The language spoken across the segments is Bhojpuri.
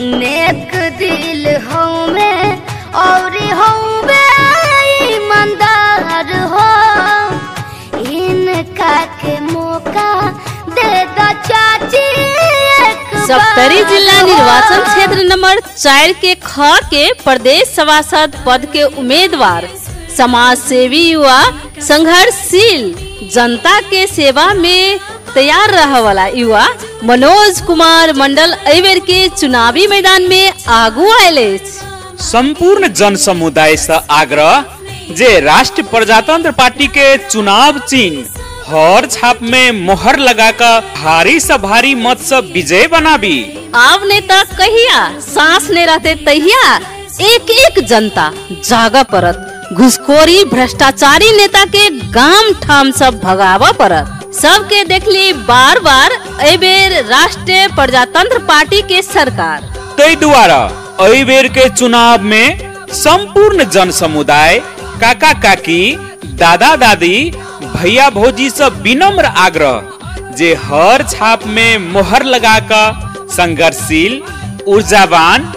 नेक दिल हमें और हमें ईमानदार हो, इनका के मौका दे दो चाची। सप्तरी जिला निर्वाचन क्षेत्र नंबर 4 के ख के प्रदेश सभासद पद के उम्मीदवार समाज सेवी युवा संघर्षशील जनता के सेवा में तैयार रहे वाला युवा मनोज कुमार मंडल एबेर के चुनावी मैदान में आगू आयले। संपूर्ण जन समुदाय से आग्रह जे राष्ट्रीय प्रजातंत्र पार्टी के चुनाव चिन्ह हर छाप में मोहर लगाकर भारी से भारी मत से विजय बनाबी। आव नेता कहिया सांस ने रहते तहिया एक एक जनता जागा परत, घुसखोरी भ्रष्टाचारी नेता के गाम ठाम सब भगावा परत। सबके देखली बार बार एबेर राष्ट्रीय प्रजातंत्र पार्टी के सरकार। तै द्वारा एबेर के चुनाव में संपूर्ण जन समुदाय काका काकी दादा दादी भैया भौजी से विनम्र आग्रह जे हर छाप में मोहर लगाकर संघर्षशील ऊर्जावान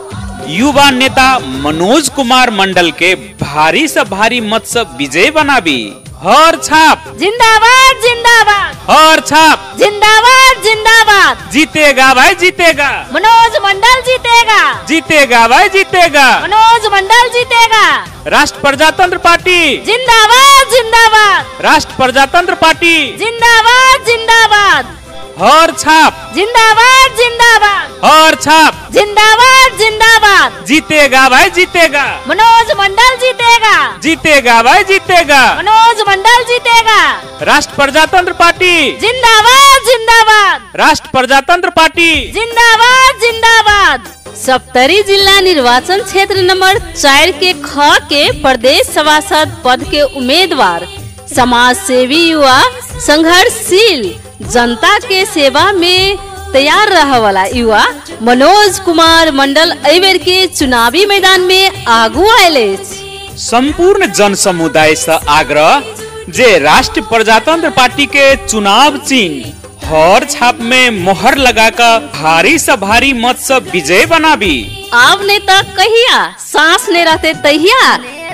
युवा नेता मनोज कुमार मंडल के भारी से भारी मत से विजय बनाबी। हर छाप जिंदाबाद जिंदाबाद, हर छाप जिंदाबाद जिंदाबाद, जीतेगा भाई जीतेगा, मनोज मंडल जीतेगा, जीतेगा भाई जीतेगा, मनोज मंडल जीतेगा। राष्ट्र प्रजातंत्र पार्टी जिंदाबाद जिंदाबाद, राष्ट्र प्रजातंत्र पार्टी जिंदाबाद जिंदाबाद, हर छाप जिंदाबाद जिंदाबाद, हर छाप जिंदाबाद जिंदाबाद, जीतेगा भाई जीतेगा, मनोज मंडल जीतेगा, जीतेगा भाई जीतेगा, मनोज मंडल जीतेगा। राष्ट्र प्रजातंत्र पार्टी जिंदाबाद जिंदाबाद, राष्ट्र प्रजातंत्र पार्टी जिंदाबाद जिंदाबाद। सप्तरी जिला निर्वाचन क्षेत्र नंबर 4 के ख के प्रदेश सभासद पद के उम्मीदवार समाज सेवी युवा संघर्षशील जनता के सेवा में तैयार रहे वाला युवा मनोज कुमार मंडल एबेर के चुनावी मैदान में आगू आयले। संपूर्ण जन समुदाय से आग्रह जे राष्ट्रीय प्रजातंत्र पार्टी के चुनाव चिन्ह हर छाप में मोहर लगाकर भारी से भारी मत से विजय बनाबी। आव नेता कहिया सांस ने रहते तहिया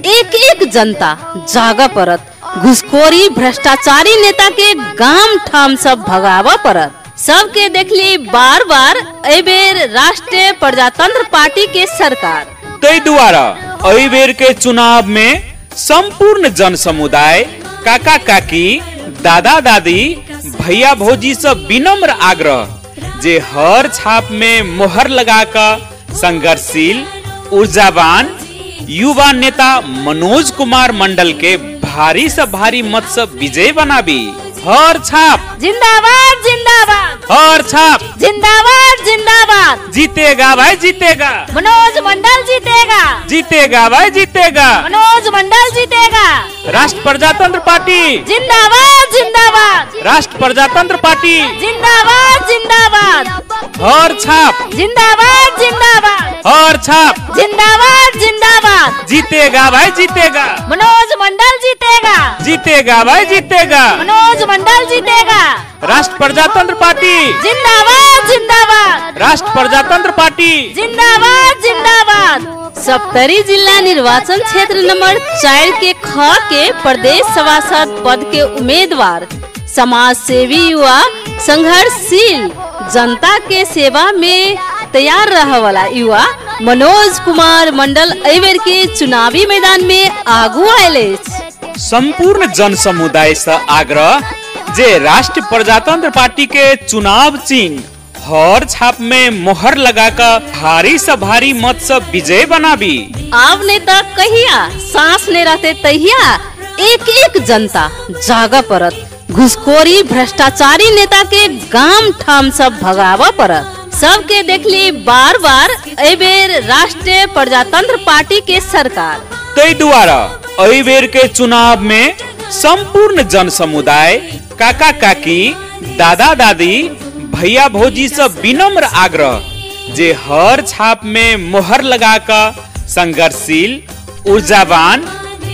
एक एक जनता जागा परत, घुसखोरी भ्रष्टाचारी नेता के गाम ठाम सब भगावा परत। सबके देखली बार बार एबेर राष्ट्रीय प्रजातंत्र पार्टी के सरकार। तै द्वारा एबेर के चुनाव में संपूर्ण जन समुदाय काका काकी दादा दादी भैया भौजी से विनम्र आग्रह जे हर छाप में मोहर लगाकर संघर्षशील ऊर्जावान युवा नेता मनोज कुमार मंडल के भारी से भारी मत से विजय बनाबी। हर छाप जिंदाबाद जिंदाबाद, हर छाप जिंदाबाद जिंदाबाद, जीतेगा भाई जीतेगा, मनोज मंडल जीतेगा, जीतेगा भाई जीतेगा, मनोज मंडल जीतेगा। राष्ट्र प्रजातंत्र पार्टी जिंदाबाद जिंदाबाद, राष्ट्र प्रजातंत्र पार्टी जिंदाबाद जिंदाबाद, हर छाप जिंदाबाद जिंदाबाद, हर छाप जिंदाबाद जिंदाबाद, जीतेगा भाई जीतेगा, मनोज मंडल जीतेगा, जीतेगा भाई जीतेगा, मनोज मंडल जीतेगा। राष्ट्र प्रजातंत्र पार्टी जिंदाबाद जिंदाबाद, राष्ट्र प्रजातंत्र पार्टी जिंदाबाद जिंदाबाद। सप्तरी जिला निर्वाचन क्षेत्र नंबर 4 के ख के प्रदेश सभासद पद के उम्मीदवार समाज सेवी युवा संघर्षशील जनता के सेवा में तैयार रहे वाला युवा मनोज कुमार मंडल एबेर के चुनावी मैदान में आगू आयले। संपूर्ण जन समुदाय से आग्रह जे राष्ट्रीय प्रजातंत्र पार्टी के चुनाव चिन्ह हर छाप में मोहर लगाकर भारी से भारी मत से विजय बनाबी। आव नेता कहिया सांस ने रहते तहिया एक एक जनता जागा परत, घुसखोरी भ्रष्टाचारी नेता के गाम ठाम सब भगावा परत। सबके देखली बार बार एबेर राष्ट्रीय प्रजातंत्र पार्टी के सरकार। तै द्वारा एबेर के चुनाव में संपूर्ण जन समुदाय काका काकी दादा दादी भैया भौजी से विनम्र आग्रह जे हर छाप में मोहर लगाकर संघर्षशील ऊर्जावान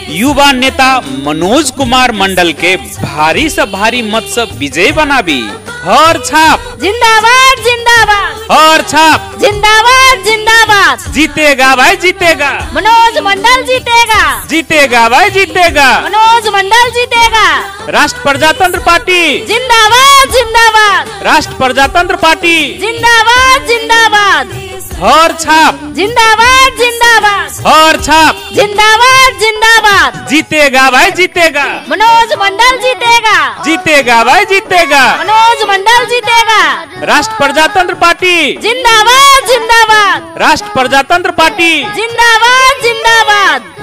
युवा नेता मनोज कुमार मंडल के भारी से भारी मत से विजय बनाबी। हर छाप जिंदाबाद जिंदाबाद, हर छाप जिंदाबाद जिंदाबाद, जीतेगा भाई जीतेगा, मनोज मंडल जीतेगा, जीतेगा भाई जीतेगा, मनोज मंडल जीतेगा। राष्ट्र प्रजातंत्र पार्टी जिंदाबाद जिंदाबाद, राष्ट्र प्रजातंत्र पार्टी जिंदाबाद जिंदाबाद, हर छाप जिंदाबाद जिंदाबाद, हर छाप जिंदाबाद जिंदाबाद, जीतेगा भाई जीतेगा, मनोज मंडल जीतेगा, जीतेगा भाई जीतेगा, मनोज मंडल जीतेगा। राष्ट्र प्रजातंत्र पार्टी जिंदाबाद जिंदाबाद, राष्ट्र प्रजातंत्र पार्टी जिंदाबाद जिंदाबाद।